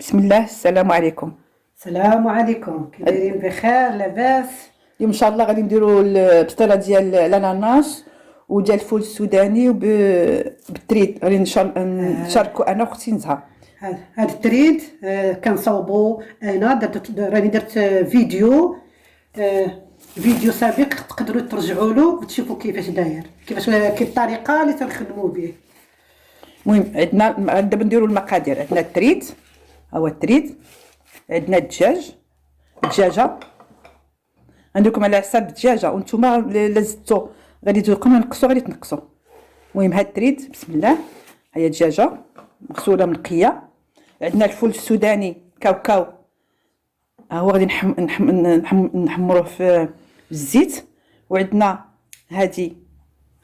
بسم الله. السلام عليكم. السلام عليكم، كي دايرين؟ بخير؟ لاباس؟ اليوم ان شاء الله غادي نديروا البسطيله ديال الاناناس وديال الفول السوداني بالتريد. غادي نشاركوا انا واختي نزهه. هاد التريد كنصاوبو. انا راني درت فيديو سابق، تقدروا ترجعوا له وتشوفوا كيفاش داير، كيفاش الطريقه اللي تنخدموا به. المهم عندنا دابا نديروا المقادير. عندنا التريد، ها هو التريد. عندنا الدجاجه عندكم على حساب الدجاجه، وانتم لا زدتوا غادي تقوموا نقصوا، غادي تنقصوا. المهم هاد التريد، بسم الله. هي الدجاجه مغسوله منقيه. عندنا الفول السوداني كاوكاو، ها هو غادي نحمروه في الزيت. وعندنا هادي،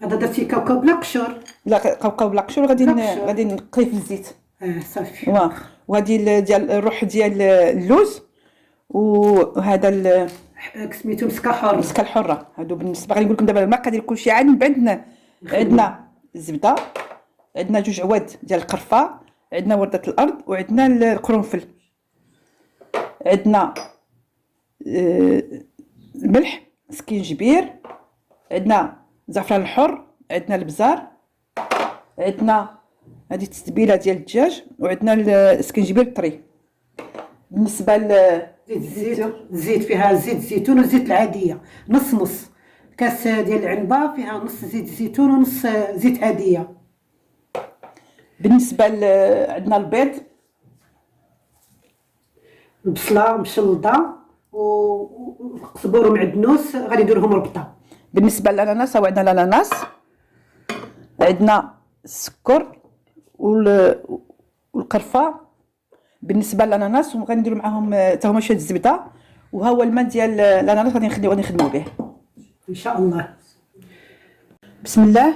هذا درتي كاوكاو بلا قشور؟ لا، كاوكاو بلا قشور. غادي نقيه في الزيت. صافي. وهادي ديال الروح ديال اللوز، وهذا سميتو مسكه الحره. هادو بالنسبه غادي نقول لكم دابا المقادير كلشي عاد. من بعد عندنا الزبده، عندنا 2 عواد ديال القرفه، عندنا ورده الارض، وعندنا القرنفل، عندنا الملح، سكينجبير، عندنا زعفران الحر، عندنا البزار، عندنا هذه التتبيله ديال الدجاج، وعندنا السكينجبير الطري. بالنسبه الزيت فيها زيت الزيتون والزيت العاديه، نص كاس ديال العنبه فيها نص زيت الزيتون ونص زيت عاديه. بالنسبه عندنا البيض، البصله مشلضه وقزبور ومعدنوس غادي نديرهم ربطه. بالنسبه للاناناس، عندنا الاناناس، عندنا السكر والقرفه. بالنسبه للاناناس غادي نديروا معاهم حتى هما شويه الزبده، وها هو الماء ديال الاناناس غادي نخدموا به ان شاء الله. بسم الله.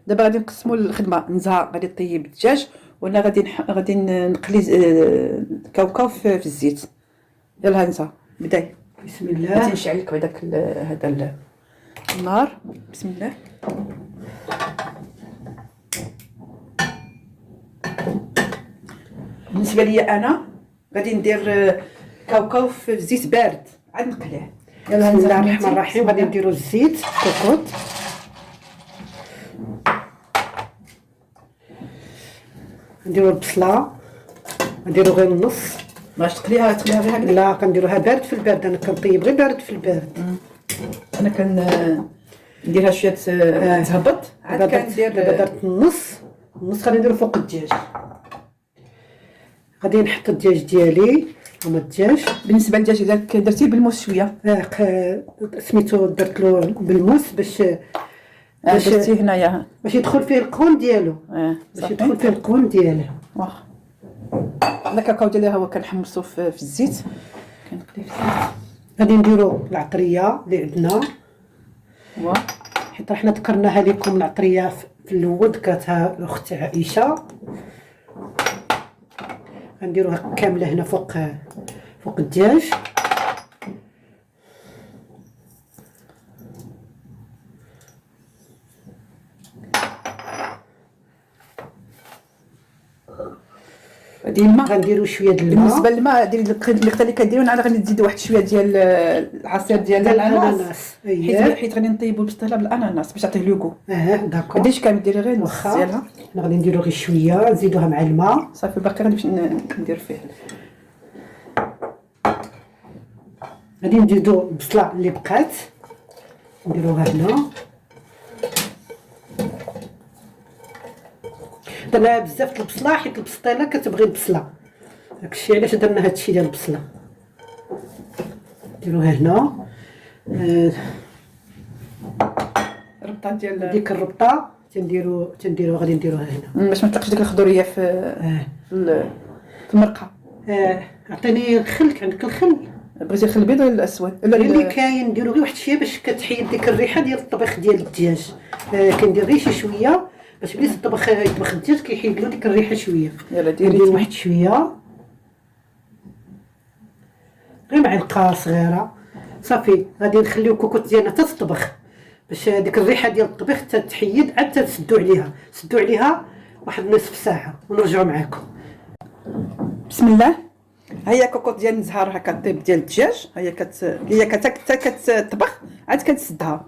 دابا غادي نقسموا الخدمه. نزهه غادي طيب الدجاج، وانا غادي نقلي الكاوكاو في الزيت. يلا نزهه بداي. بسم الله. غادي نشعل لك هذاك هذا النار. بسم الله. بالنسبه لي انا غادي ندير كاوكاو في الزيت بارد عاد نقليه. يلا بسم الله الرحمن الرحيم. غادي نديروا الزيت كوكوط، نديروا البصله، نديروا غير النص. باش تقليها غير هكذا؟ لا، كنديروها بارد في البارد. انا كنطيب غير بارد في البارد. انا نديرها شويه تهبط. عاد كندير دابا درت النص غادي نديرو فوق الدجاج. غادي نحط الدجاج ديالي. هما الدجاج. بالنسبه للدجاج ديالك درتيه بالموس شويه؟ سميتو درت له بالموس باش درتيه هنايا باش يدخل فيه القون ديالو. باش يدخل فيه القون ديالو. واخا الكاكاو ديالي هو كنحمصو في الزيت، كنقليه في الزيت. غادي نديرو العطريه اللي عندنا، حيت حنا ذكرناها لكم العطريه في الاول، ذكرتها الاخت عائشه. غنديروها كامله هنا فوق الدجاج. هادي الماء غنديرو شويه د الماء. بالنسبه للماء ديال القطه اللي كديروا، انا غادي نزيد واحد شويه ديال العصير ديال الاناناس، حيت غادي نطيبوا البسطيله بالاناناس باش تعطيه لوغو. داكور. قديش كامل ديري غير نص ديالها. حنا غادي نديرو غير شويه، نزيدوها مع الماء صافي. باقي غادي ندير فيه. غادي نزيدو البصله اللي بقات، نديروها هنا. درنا بزاف البصله حيت البسطيله كتبغي البصله، داكشي علاش درنا هادشي ديال البصله. نديروها هنا. الربطه ديال ديك الربطه تنديرو غادي نديروها هنا باش ما تلقاش ديك الخضوريه في المرقه. عطيني الخل. عندك الخل؟ بغيتي الخل البيض ولا الاسود؟ اللي كاين. نديرو غير واحد شويه باش كتحيد ديك الريحه ديال الطبيخ ديال الدجاج. كندير غير شي شويه باش بلي يطبخ الدجاج كيحيد له ديك الريحه شويه. يلا ديري. ندير واحد شويه غير معلقه صغيره. صافي. غادي نخليو الكوكوط ديالنا تطبخ باش ديك الريحه ديال الطبيخ تتحيد. عاد تسدوا عليها واحد نصف ساعه ونرجعوا معاكم. بسم الله. هي كوكوط ديال النزهه راه كطيب ديال الدجاج، هي كتطبخ عاد كتسدها،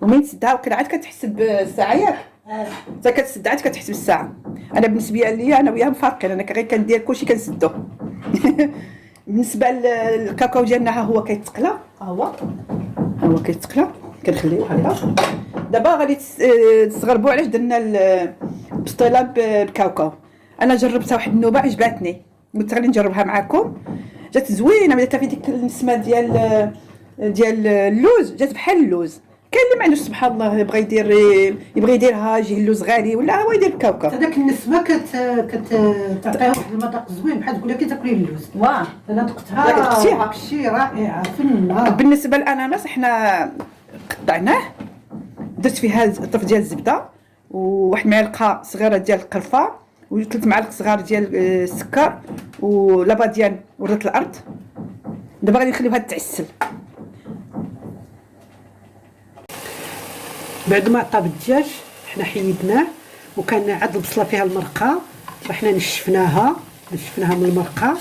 ومن تسدها وكل عاد كتحسب الساعه ياك، حتى كتسد عاد كتحسب الساعه. انا بالنسبه ليا انا وياها مفارقين، انا غير كندير كلشي كنسدو. بالنسبه للكاكاو ديالنا ها هو كيتقلى، ها هو كيتقلى، كنخليوه هكذا. دابا غادي تستغربوا علاش درنا البسطيله بالكاوكاو. انا جربتها واحد النوبه عجباتني، قلت غادي نجربها معكم، جات زوينه، بدات في ديك النسمه ديال اللوز، جات بحال اللوز. كاين اللي ما عندوش سبحان الله يبغي يديرها يجيه اللوز غالي، ولا هو يدير الكاوكاو. هذاك النسمه كتعطيها واحد المذاق زوين، بحال تقول لك تاكلي اللوز. واه انا دقتها، ياك دقتيها؟ شي رائعه فنه. بالنسبه للاناناس حنا قطعناه، درت فيها طرف ديال الزبده، وواحد معلقه صغيره ديال القرفه، و3 معالق صغار ديال السكر، ولاباديان ورده الارض. دابا غادي نخليوها تعسل. بعد ما طاب الدجاج حنا حيدناه، وكان عاد البصله فيها المرقه، فحنا نشفناها من المرقه.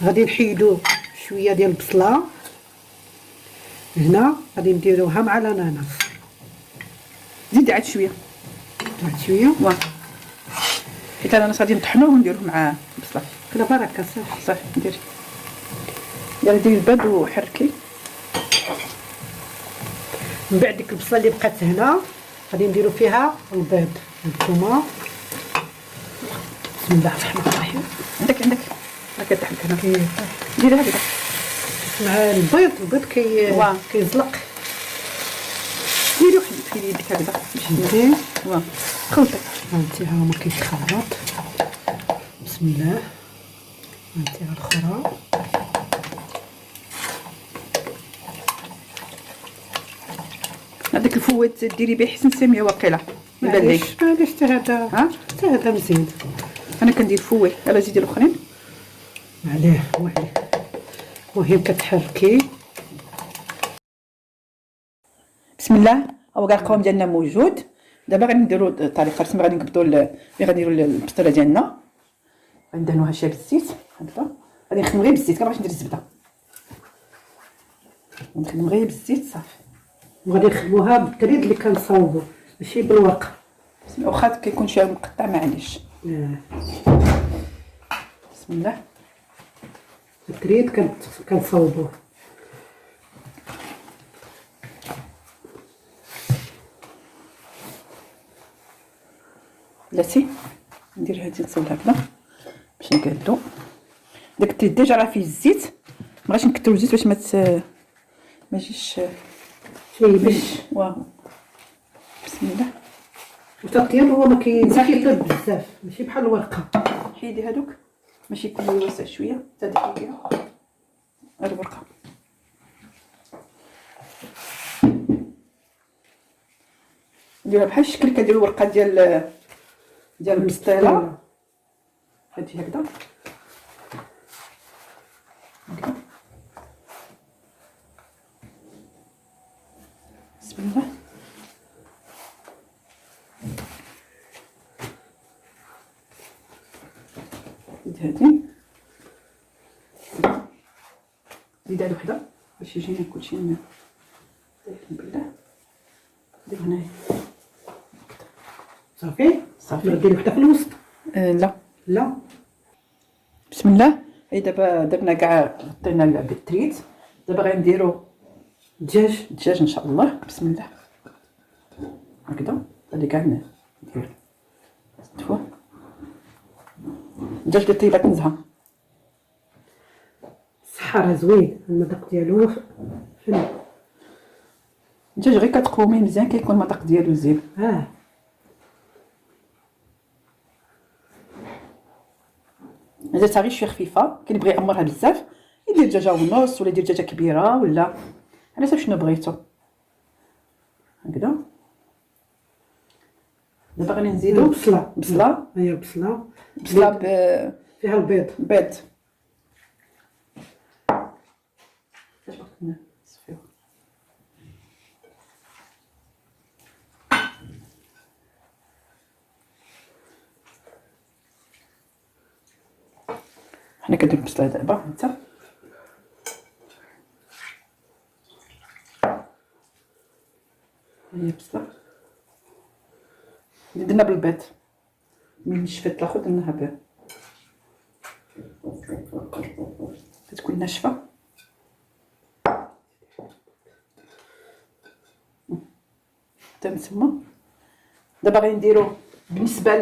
غادي نحيدو شويه ديال البصله هنا، غادي نديروها مع الاناناس. زيدي عاد شويه، واحد شويه واه حيت الاناناس غادي نطحنوه ونديروه مع البصله. كلا بركه صافي. صافي ديري البيض وحركي. من بعد ديك البصله اللي بقات هنا غادي نديرو فيها البيض. هانتوما بسم الله الرحمن الرحيم. عندك راه كتحك هنا، ديري هكذا مع البيض كيزلق. ديري واحد في يدك هكذا باش مزيان. واه خلطي. هانتي ها هما كيتخلط. بسم الله. هانتي ها الاخرى. هذاك الفوات ديري به حسن ساميه واقيلا يبان لي. معليش حتى هذا، حتى هذا مزيان. انا كندير فوي. يلا زيدي الاخرين. عليه المهم كتحركي. بسم الله. هو كاع القوام ديالنا موجود. دابا غادي نديرو الطريقه رسمي، غادي نقبضوا ملي غادي نديرو البسطيله ديالنا، غادي ندهنوها شويه بالزيت هكذا. غادي نخدم غير بالزيت، كنبغيش ندير الزبده، نخدم غير بالزيت صافي. وغادي نخدموها بالتريد اللي كنصاوبو ماشي بالورق. واخا كيكون شويه مقطع معليش. بسم الله. التريد كنصاوبوه. بلاتي ندير هادي نصول هكذا باش نقادو. داك التريد ديجا راه فيه الزيت، مابغاش نكثرو الزيت باش ما يجيش باش واه. بسم الله. والتطياب هو ما كيطيب بزاف، ماشي بحال الورقه. حيدي هادوك ماشي يكون واسع شويه حتى دقيقه غير الورقه. نديرها بحال الشكل كنديرو الورقه ديال البسطيله. هادي هكذا بسم الله. هادي زيد هاد وحده باش يجينا كلشي بالله. ندير هنايا صافي ندير وحده في الوسط. لا بسم الله. هاي دابا درنا كاع غطينا بالتريد. دابا غنديرو الدجاج ان شاء الله. بسم الله هكذا. غادي كاع ندير تفوا الدجاج اللي طيبات نزهه. صحه راه زوين المذاق ديالو فن. الدجاج غير كتقوميه مزيان كيكون المذاق ديالو زين. زيتها غير شويه خفيفه. كاين اللي بغى يعمرها بزاف يدير دجاجه ونص، ولا يدير دجاجه كبيره، ولا على حسب شنو بغيتو هكذا. دابا غادي نزيدو بصله. هي بصله فيها البيض. حنا كنديرو البصله دابا انت هي البصله اللي درنا بالبيض من نشفت الاخر درناها به كتكون ناشفه. تما دابا غادي نديرو بالنسبه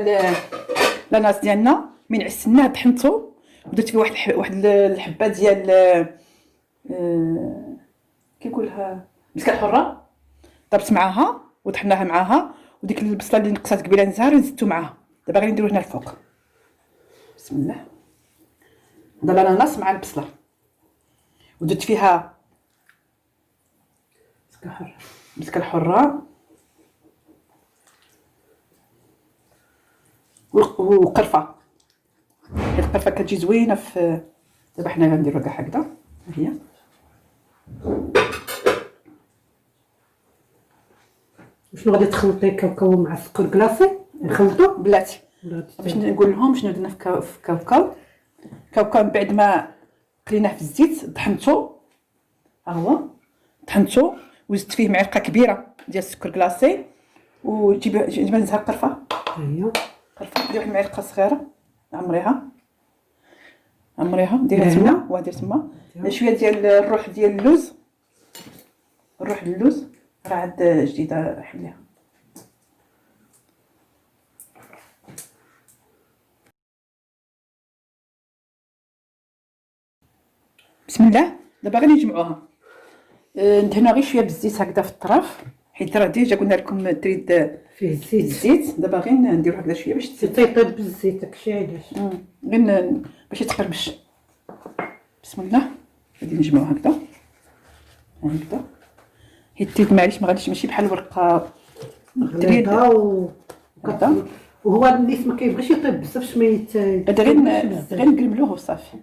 للناس ديالنا من عسلناه طحنتو ودرت فيه واحد الحبه ديال كيقولها مسكه حره ضربت معاها وطحناها معاها وديك البصله اللي نقصات قبيله نزهر نزدتو معاها. دابا غادي نديرو هنا الفوق. بسم الله. هذا الاناناس مع البصله ودرت فيها مسكه حره وقرفه. هاد القرفه كتجي زوينه في. دابا حنا غنديرو كاع هكذا هي شنو غادي تخلطي كاوكاو مع السكر كلاصي نخلطو بلاتي باش نقول لهم شنو درنا في كاوكاو. كاوكاو من بعد ما قليناه في الزيت طحنتو ها هو طحنتو وزدت فيه معلقه كبيره ديال السكر كلاصي وجيب نزهر قرفه. هي قرفه دير واحد المعلقه صغيره عمريها ديرها تما ودير تما شويه ديال الروح ديال اللوز. الروح ديال اللوز راه عاد جديده حليها. بسم الله. دابا غادي نجمعوها. ندهنوها غير شويه بالزيت هكذا في الطرف حيت راه ديجا قلنا لكم تريد فيه الزيت. الزيت دابا غير نديرو هكذا شويه باش تيطيب بالزيت داكشي علاش غير باش يتقربش. بسم الله. غادي نجمعوها هكذا هي تريد معليش ما غاديش ماشي بحال الورقه تريد هكذا. وهو النيس ما كيبغيش يطيب بزاف باش ما هذا غير نقلبلوه وصافي.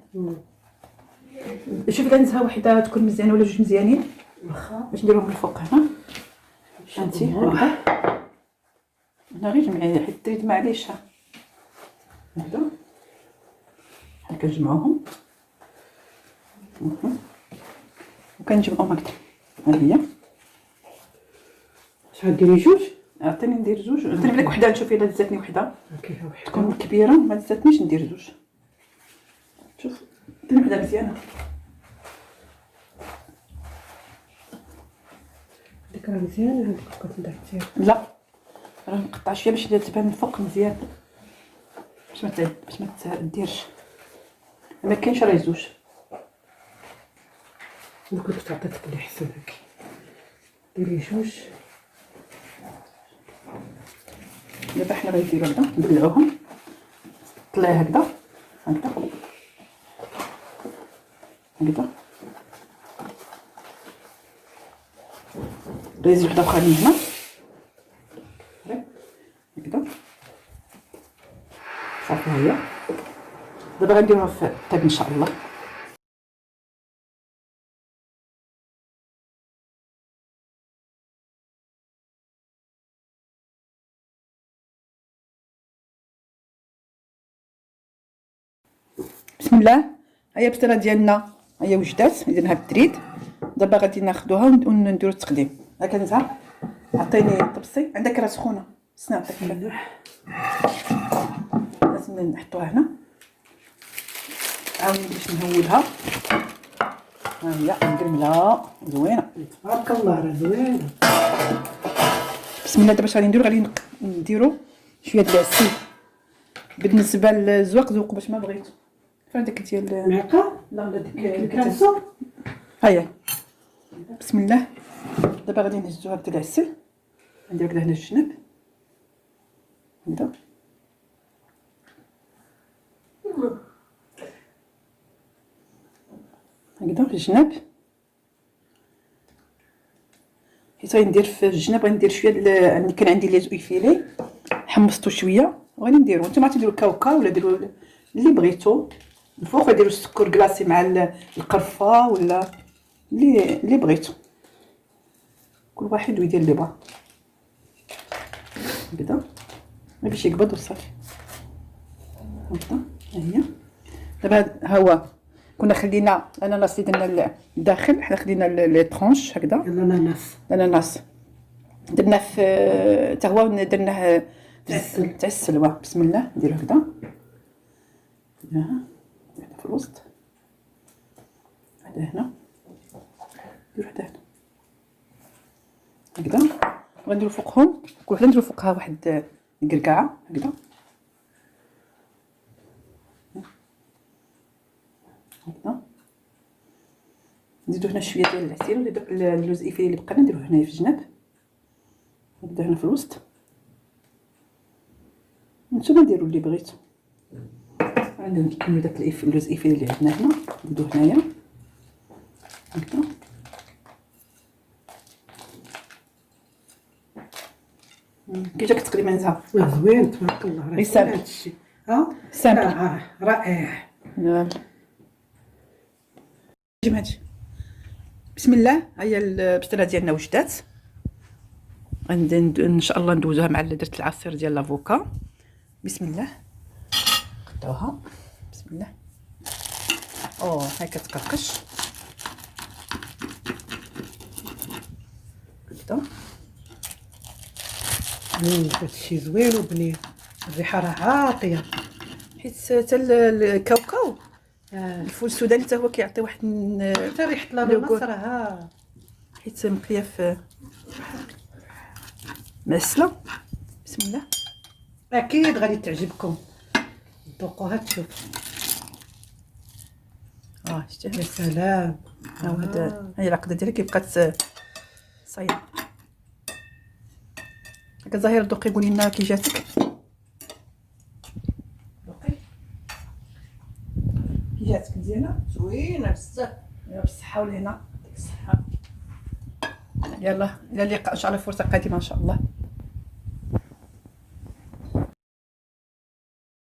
شوف اذا نزهه وحده تكون مزيانه ولا جوج مزيانين واخا باش نديروهم الفوق هنا فهمتي. هكذا انا غير جمعي حيت تريد معليش هكذا بحال كنجمعوهم وكنجمعوهم هكذا. ها هي شحال ديري جوج عطيني ندير جوج. عطيني بلاك وحده نشوف الا دزاتني وحده كاينه وحده تكون كبيره ما دزاتنيش ندير جوج. شوف عطيني وحده مزيانه ديك راه مزيانه هذيك كتدعتيها. لا راه نقطع شويه باش تبان من الفوق مزيان باش ما تديرش ما كاينش راه زوج. كنت تعطيتك اللي احسن هكا ديري جوج. دابا حنا غادي نديرو هكذا نبلعوهم طلعي هكذا غير زيد وحده اخرى من هنا هكذا صافي. هي دابا غنديروها في الطيب ان شاء الله. بسم الله. هيا البصله ديالنا هي وجدات درناها بالتريد. دابا غادي ناخذوها ونديرو التقديم. هاكا نزهر عطيني طبسي عندك راه سخونه سنا عطيك لازم نحطوها هنا. عاوني باش نهولها. ها هي مقرمله زوينه تبارك الله راه زوينه. بسم الله. دابا اش غادي نديرو شويه د العسل. بالنسبه للزواق ذوقوا باش ما بغيتو. فين داك ديال معلقه لا ديك الكاسو. هيا بسم الله. دابا غادي نهزو هكذا العسل نديرو كدا هنا الجناب هكذا في الجناب حيت غندير في الجناب غندير شويه كان عندي لي زوي فيلي حمصتو شويه وغادي نديرو. نتوما تديروا الكاوكاو ولا ديروا اللي بغيتو. الفوق ديروا السكر كلاصي مع القرفه ولا اللي بغيتو. كل واحد ويدير اللي بغا هكذا باش يقبض وصافي هكذا. ها هي دابا ها هو كنا خلينا الاناناس اللي درنا الداخل، حنا خلينا لي طرونش هكذا. الاناناس الاناناس درنا في تا هو درناه تعسل. تعسل. واه بسم الله نديرو هكذا. هنا في الوسط، هذا هنا، نديرو هذا هنا هكذا. غنديرو فوقهم كل وحده نديرو فوقها واحد الكركاعه هكذا هكذا. نزيدو هنا شويه ديال العسير ولا داك اللوز الافيلي اللي بقى نديروه هنايا في الجناب هكذا هنا في الوسط. نتوما ديروا اللي بغيتو. عندنا نكملو داك اللوز الافيلي اللي عندنا هنا نزيدوه هنايا هكذا. كي جاك تقريبا زهر زوين تبارك الله. راه سامبل. هادشي ها سامبل رائع. يلا هادشي. بسم الله. هيا البسطيله ديالنا وجدات. ان شاء الله ندوزوها مع درت العصير ديال لافوكا. بسم الله نقطعوها. بسم الله. هاي كتقرقش هكذا. هادشي زوين وبنين، الريحه راه عاطيه. حيت حتى الكاوكاو الفول السوداني حتى هو كيعطي واحد حتى ريحه الاناناس راه حيت مقيه في مسله. بسم الله. اكيد غادي تعجبكم، ذوقوها تشوف. شتي يا سلام. هذا هي العقده ديالها كيبقى صايب. هكا زهير دوقي قولي لنا كي جاتك. دوقي كي جاتك مزيانه زوينه بزاف. يا بالصحه والهنا. يعطيك الصحه. يلا الى اللقاء ان شاء الله، فرصه قادمه ان شاء الله.